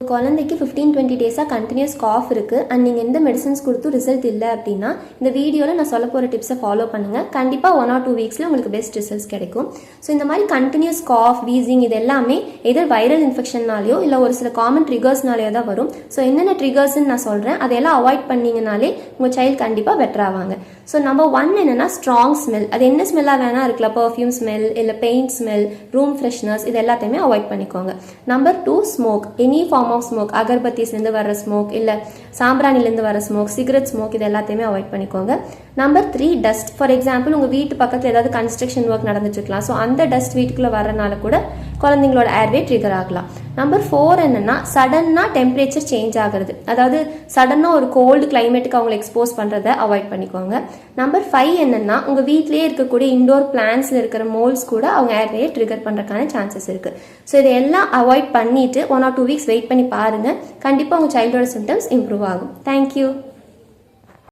குழந்தைக்கு 15-20 டேஸாக continuous cough இருக்குது அண்ட் நீங்கள் எந்த மெடிசன்ஸ் கொடுத்தும் ரிசல்ட் இல்லை அப்படின்னா இந்த வீடியோவில் நான் சொல்ல போகிற டிப்ஸை ஃபாலோ பண்ணுங்கள். கண்டிப்பாக 1 or 2 வீக்ஸில் உங்களுக்கு பெஸ்ட் ரிசல்ட்ஸ் கிடைக்கும். ஸோ இந்த மாதிரி கண்டினியூஸ் காஃப், வீசிங் இது எல்லாமே எதர் வைரல் இன்ஃபெக்ஷன்னாலேயோ இல்லை ஒரு சில காமன் ட்ரிகர்ஸ்னாலேயோ தான் வரும். ஸோ என்னென்ன ட்ரிகர்ஸ்ன்னு நான் சொல்கிறேன், அதையெல்லாம் அவாய்ட் பண்ணிங்கனாலே உங்கள் சைல்டு கண்டிப்பாக பெட்டர் ஆவாங்க. ஸோ நம்பர் 1 என்னென்னா ஸ்ட்ராங் ஸ்மெல். அது என்ன ஸ்மெல்லாக வேணால் இருக்கலாம், பர்ஃப்யூம் ஸ்மெல் இல்லை பெயிண்ட் ஸ்மெல், ரூம் ஃப்ரெஷ்னர்ஸ், இது எல்லாத்தையுமே அவாய்ட் பண்ணிக்கோங்க. Number 2 smoke, any form of smoke, அகர்பத்திஸ்லேருந்து வர ஸ்மோக் இல்லை சாம்பிரானிலேருந்து வர ஸ்மோக், சிகரெட் ஸ்மோக், இது எல்லாத்தையுமே அவாய்ட் பண்ணிக்கோங்க. Number 3 dust. ஃபார் எக்ஸாம்பிள் உங்கள் வீட்டு பக்கத்தில் ஏதாவது கன்ஸ்ட்ரக்ஷன் ஒர்க் நடந்துட்டுருக்கலாம். ஸோ அந்த டஸ்ட் வீட்டுக்குள்ளே வரனால கூட குழந்தைங்களோட ஏர்வே ட்ரிகர் ஆகலாம். நம்பர் 4 என்னென்னா சடனாக டெம்பரேச்சர் சேஞ்ச் ஆகிறது, அதாவது சடனாக ஒரு கோல்டு கிளைமேட்டுக்கு அவங்களை எக்ஸ்போஸ் பண்ணுறதை அவாய்ட் பண்ணிக்கோங்க. நம்பர் 5 என்னென்னா உங்கள் வீட்டிலேயே இருக்கக்கூடிய இண்டோர் பிளான்ஸில் இருக்கிற மோல்ஸ் கூட அவங்க ஏர்வே ட்ரிகர் பண்ணுறதுக்கான சான்சஸ் இருக்குது. ஸோ இதையெல்லாம் அவாய்ட் பண்ணிவிட்டு 1 or 2 வீக்ஸ் வெயிட் பண்ணி பாருங்கள். கண்டிப்பாக உங்கள் சைல்டோட சிம்டம்ஸ் இம்ப்ரூவ் ஆகும். தேங்க்யூ.